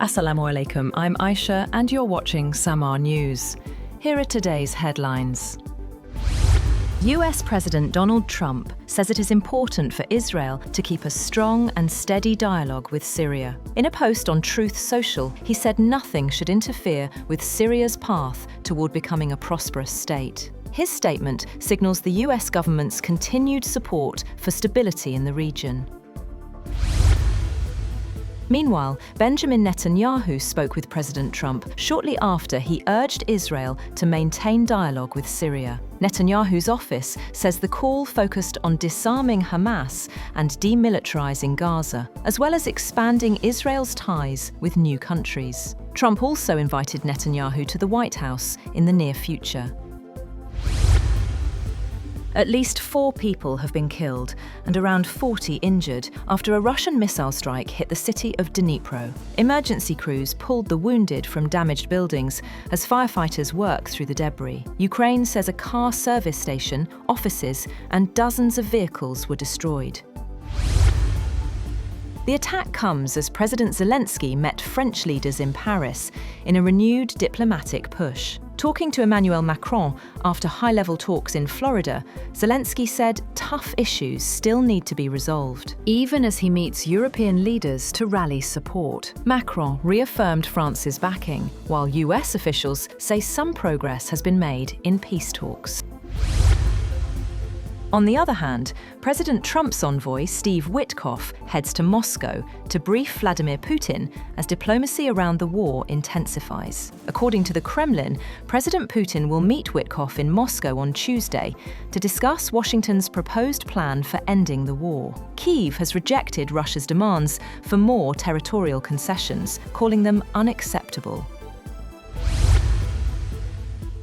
Assalamu alaikum, I'm Aisha and you're watching Samar News. Here are today's headlines. US President Donald Trump says it is important for Israel to keep a strong and steady dialogue with Syria. In a post on Truth Social, he said nothing should interfere with Syria's path toward becoming a prosperous state. His statement signals the US government's continued support for stability in the region. Meanwhile, Benjamin Netanyahu spoke with President Trump shortly after he urged Israel to maintain dialogue with Syria. Netanyahu's office says the call focused on disarming Hamas and demilitarizing Gaza, as well as expanding Israel's ties with new countries. Trump also invited Netanyahu to the White House in the near future. At least 4 people have been killed and around 40 injured after a Russian missile strike hit the city of Dnipro. Emergency crews pulled the wounded from damaged buildings as firefighters work through the debris. Ukraine says a car service station, offices, and dozens of vehicles were destroyed. The attack comes as President Zelensky met French leaders in Paris in a renewed diplomatic push. Talking to Emmanuel Macron after high-level talks in Florida, Zelensky said tough issues still need to be resolved, even as he meets European leaders to rally support. Macron reaffirmed France's backing, while US officials say some progress has been made in peace talks. On the other hand, President Trump's envoy, Steve Witkoff, heads to Moscow to brief Vladimir Putin as diplomacy around the war intensifies. According to the Kremlin, President Putin will meet Witkoff in Moscow on Tuesday to discuss Washington's proposed plan for ending the war. Kyiv has rejected Russia's demands for more territorial concessions, calling them unacceptable.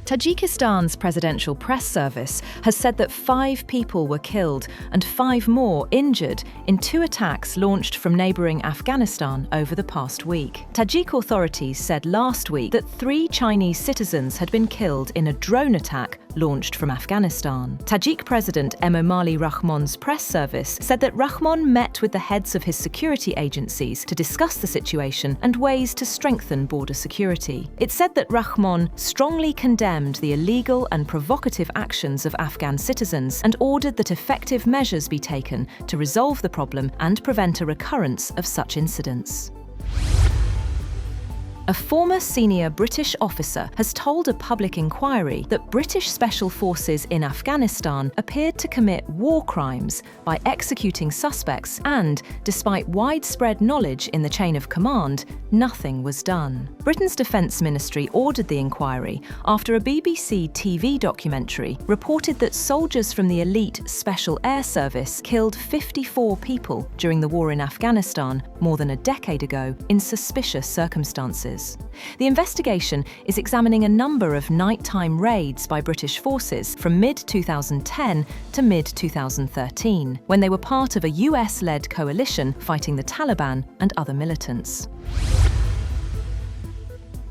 Tajikistan's presidential press service has said that 5 people were killed and 5 more injured in 2 attacks launched from neighbouring Afghanistan over the past week. Tajik authorities said last week that 3 Chinese citizens had been killed in a drone attack launched from Afghanistan. Tajik President Emomali Rahmon's press service said that Rahmon met with the heads of his security agencies to discuss the situation and ways to strengthen border security. It said that Rahmon strongly condemned the illegal and provocative actions of Afghan citizens and ordered that effective measures be taken to resolve the problem and prevent a recurrence of such incidents. A former senior British officer has told a public inquiry that British special forces in Afghanistan appeared to commit war crimes by executing suspects and, despite widespread knowledge in the chain of command, nothing was done. Britain's Defence Ministry ordered the inquiry after a BBC TV documentary reported that soldiers from the elite Special Air Service killed 54 people during the war in Afghanistan more than a decade ago in suspicious circumstances. The investigation is examining a number of nighttime raids by British forces from mid-2010 to mid-2013, when they were part of a US-led coalition fighting the Taliban and other militants.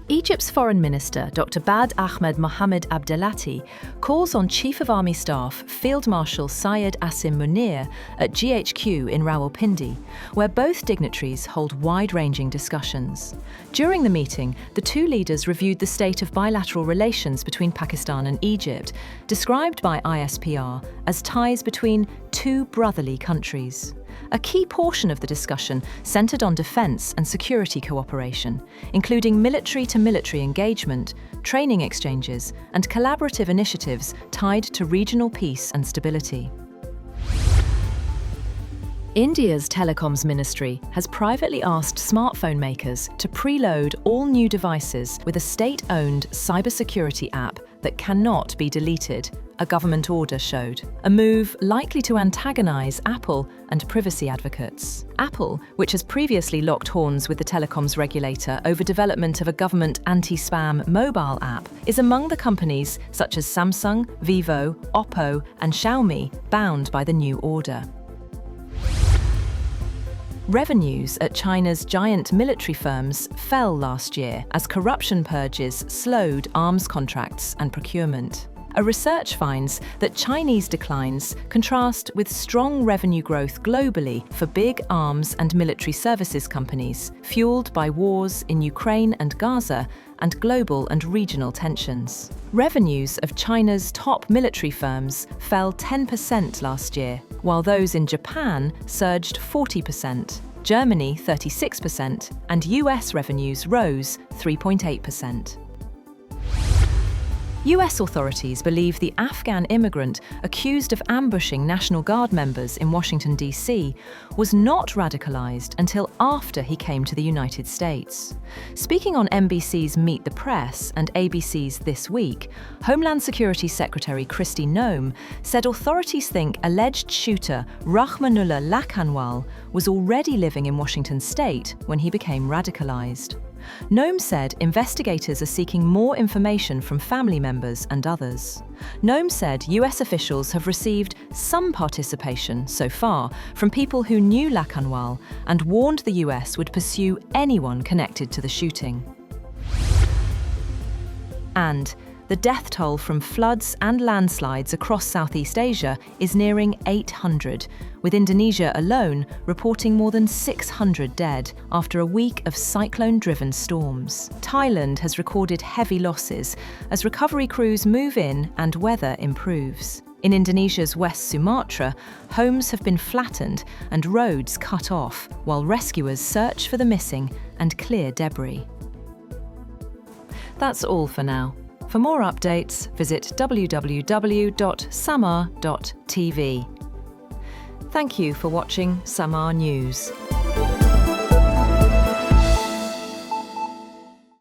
Egypt's Foreign Minister, Dr. Bad Ahmed Mohamed Abdelati, calls on Chief of Army Staff Field Marshal Syed Asim Munir at GHQ in Rawalpindi, where both dignitaries hold wide-ranging discussions. During the meeting, the 2 leaders reviewed the state of bilateral relations between Pakistan and Egypt, described by ISPR as ties between 2 brotherly countries. A key portion of the discussion centred on defence and security cooperation, including military-to-military engagement, training exchanges, and collaborative initiatives tied to regional peace and stability. India's Telecoms Ministry has privately asked smartphone makers to preload all new devices with a state-owned cybersecurity app that cannot be deleted, a government order showed. A move likely to antagonise Apple and privacy advocates. Apple, which has previously locked horns with the telecoms regulator over development of a government anti-spam mobile app, is among the companies such as Samsung, Vivo, Oppo, and Xiaomi bound by the new order. Revenues at China's giant military firms fell last year as corruption purges slowed arms contracts and procurement. A research finds that Chinese declines contrast with strong revenue growth globally for big arms and military services companies, fueled by wars in Ukraine and Gaza and global and regional tensions. Revenues of China's top military firms fell 10% last year, while those in Japan surged 40%, Germany 36%, and US revenues rose 3.8%. US authorities believe the Afghan immigrant accused of ambushing National Guard members in Washington, D.C., was not radicalized until after he came to the United States. Speaking on NBC's Meet the Press and ABC's This Week, Homeland Security Secretary Kristi Noem said authorities think alleged shooter Rahmanullah Lakanwal was already living in Washington state when he became radicalized. Noem said investigators are seeking more information from family members and others. Noem said US officials have received some participation so far from people who knew Lakanwal and warned the US would pursue anyone connected to the shooting. And the death toll from floods and landslides across Southeast Asia is nearing 800, with Indonesia alone reporting more than 600 dead after a week of cyclone-driven storms. Thailand has recorded heavy losses as recovery crews move in and weather improves. In Indonesia's West Sumatra, homes have been flattened and roads cut off, while rescuers search for the missing and clear debris. That's all for now. For more updates, visit www.samar.tv. Thank you for watching Samar News.